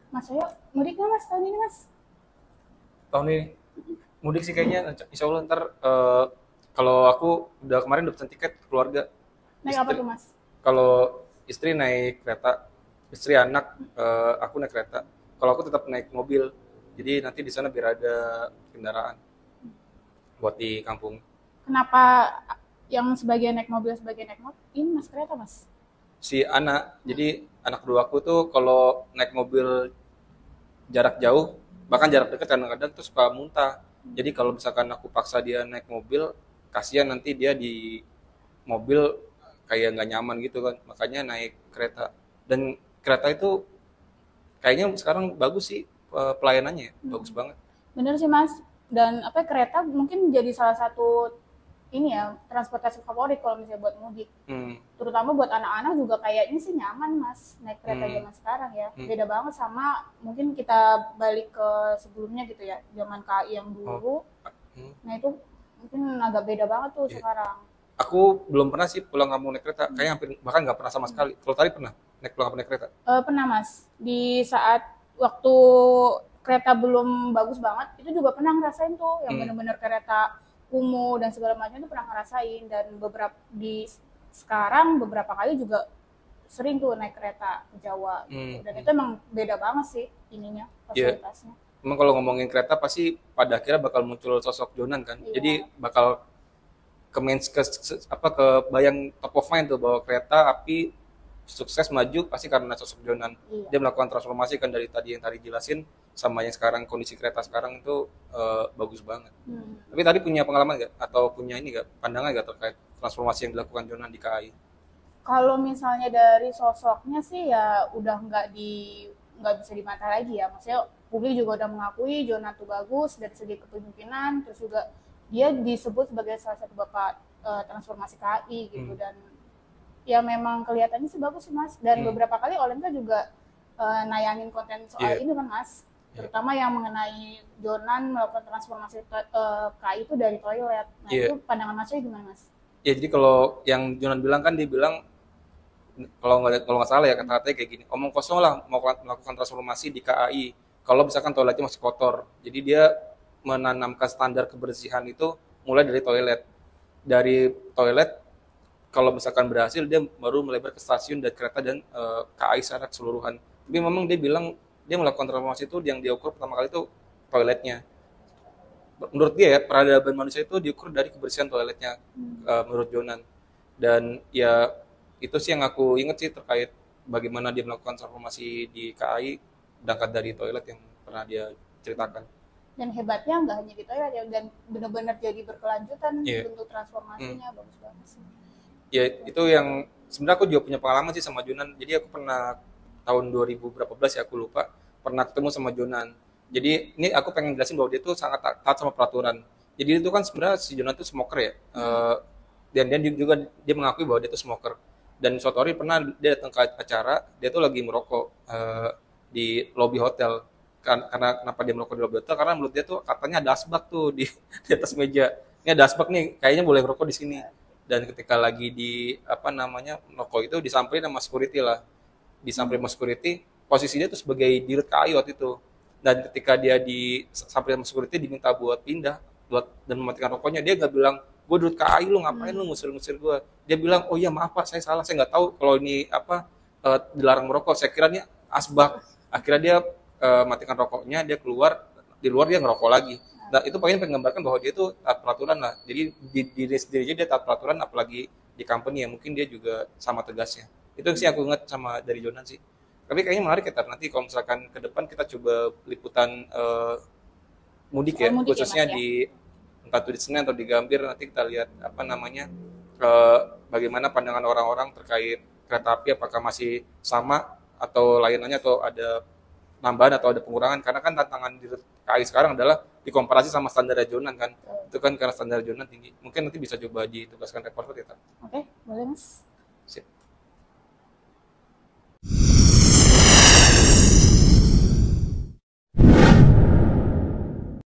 Mas Ayo, mudik nggak Mas tahun ini Mas? Tahun ini mudik sih kayaknya, insya Allah ntar kalau aku kemarin udah pesen tiket keluarga. Naik apa Istri tuh Mas? Kalau istri naik kereta, istri anak, aku naik kereta. Kalau aku tetap naik mobil, jadi nanti di sana biar ada kendaraan buat di kampung. Kenapa yang sebagian naik mobil, sebagian naik motor? Ini Mas kereta Mas? Si anak, jadi anak kedua aku tuh kalau naik mobil jarak jauh, bahkan jarak dekat kadang-kadang tuh suka muntah. Jadi kalau misalkan aku paksa dia naik mobil, kasihan nanti dia di mobil kayak nggak nyaman gitu kan. Makanya naik kereta. Dan kereta itu kayaknya sekarang bagus sih, pelayanannya, bagus banget. Bener sih Mas. Dan apa kereta mungkin jadi salah satu ini ya transportasi favorit kalau misalnya buat mudik. Hmm, Terutama buat anak-anak juga kayaknya sih nyaman Mas naik kereta hmm, zaman sekarang ya. hmm. Beda banget sama mungkin kita balik ke sebelumnya gitu ya, zaman KAI yang Oh, dulu. hmm, Nah itu mungkin agak beda banget tuh iya. sekarang. Aku belum pernah sih pulang kampung naik kereta. Kayaknya hampir bahkan nggak pernah sama sekali. Kalau tadi pernah pulang kampung naik kereta. Pernah Mas, di saat waktu kereta belum bagus banget, itu juga pernah ngerasain tuh yang Hmm, bener-bener kereta kumuh dan segala macam itu pernah ngerasain dan beberapa di sekarang beberapa kali juga sering tuh naik kereta ke Jawa gitu hmm, dan hmm. itu emang beda banget sih ininya Iya. fasilitasnya. Emang kalau ngomongin kereta pasti pada akhirnya bakal muncul sosok Jonan kan. Iya. Jadi bakal ke main apa ke bayang top of mind tuh bahwa kereta api sukses maju pasti karena sosok Jonan. Iya. Dia melakukan transformasi kan dari tadi yang tadi jelasin sama yang sekarang kondisi kereta sekarang itu bagus banget. Hmm. Tapi tadi punya pengalaman nggak atau punya ini nggak pandangan nggak terkait transformasi yang dilakukan Jonan di KAI? Kalau misalnya dari sosoknya sih ya udah nggak bisa dimata lagi ya. Maksudnya publik juga udah mengakui Jonat tuh bagus dari segi kepemimpinan, terus juga dia disebut sebagai salah satu bapak transformasi KAI gitu Hmm. dan ya memang kelihatannya sih bagus sih Mas. Dan Hmm. beberapa kali Olenka juga nayangin konten soal Iya. ini kan Mas. Iya. Terutama yang mengenai Jonan melakukan transformasi KAI itu dari toilet. Nah Iya. itu pandangan Masnya gimana Mas? Ya, jadi kalau yang Jonan bilang kan dia bilang kalau nggak salah ya kata-katanya kayak gini, omong kosong lah mau melakukan transformasi di KAI kalau misalkan toiletnya masih kotor. Jadi dia menanamkan standar kebersihan itu mulai dari toilet kalau misalkan berhasil dia baru melebar ke stasiun dan kereta dan KAI secara keseluruhan. Tapi memang dia bilang dia melakukan transformasi itu yang dia ukur pertama kali itu toiletnya. Menurut dia ya peradaban manusia itu diukur dari kebersihan toiletnya, menurut Jonan. Dan ya itu sih yang aku inget sih terkait bagaimana dia melakukan transformasi di KAI berangkat dari toilet yang pernah dia ceritakan. Dan hebatnya nggak hanya di toilet ya dan benar-benar jadi berkelanjutan Iya. bentuk Hmm. transformasinya bagus banget sih. Ya itu yang sebenarnya aku juga punya pengalaman sih sama Jonan. Jadi aku pernah tahun 2000 berapa belas ya aku lupa, pernah ketemu sama Jonan. Jadi ini aku pengen jelasin bahwa dia tuh sangat taat sama peraturan. Jadi itu kan sebenarnya si Jonan tuh smoker ya. Dan dia juga dia mengakui bahwa dia tuh smoker. Dan suatu hari pernah dia datang ke acara, dia tuh lagi merokok di lobi hotel. Karena kenapa dia merokok di lobi hotel? Karena menurut dia tuh katanya ada asbak tuh di atas meja. Ini ada asbak nih, kayaknya boleh merokok di sini. Dan ketika lagi di apa namanya merokok itu disamperin sama security lah, disamperin sama security, posisinya tuh sebagai dirut KAI waktu itu. Dan ketika dia disamperin sama security diminta buat pindah buat dan mematikan rokoknya, dia nggak bilang gue dirut KAI lu ngapain lu ngusir-ngusir gue. Dia bilang oh iya maaf pak saya salah, saya nggak tahu kalau ini apa dilarang merokok, saya kiranya asbak. Akhirnya dia matikan rokoknya, dia keluar, di luar dia ngerokok lagi. Nah itu pengen menggambarkan bahwa dia itu taat peraturan lah. Jadi di diri sendiri aja dia taat peraturan, apalagi di company ya mungkin dia juga sama tegasnya. Itu sih aku ingat sama dari Jonan sih. Tapi kayaknya menarik ya nanti kalau misalkan ke depan kita coba liputan mudik Soal ya, mudik ya Mas khususnya ya. di entah itu di Senen atau di Gambir, nanti kita lihat apa namanya bagaimana pandangan orang-orang terkait kereta api, apakah masih sama atau lainannya atau ada nambahan atau ada pengurangan, karena kan tantangan di KAI sekarang adalah dikomparasi sama standar regional kan, itu kan karena standar regional tinggi, mungkin nanti bisa coba ditugaskan reporter kita. Oke, boleh Mas. Sip.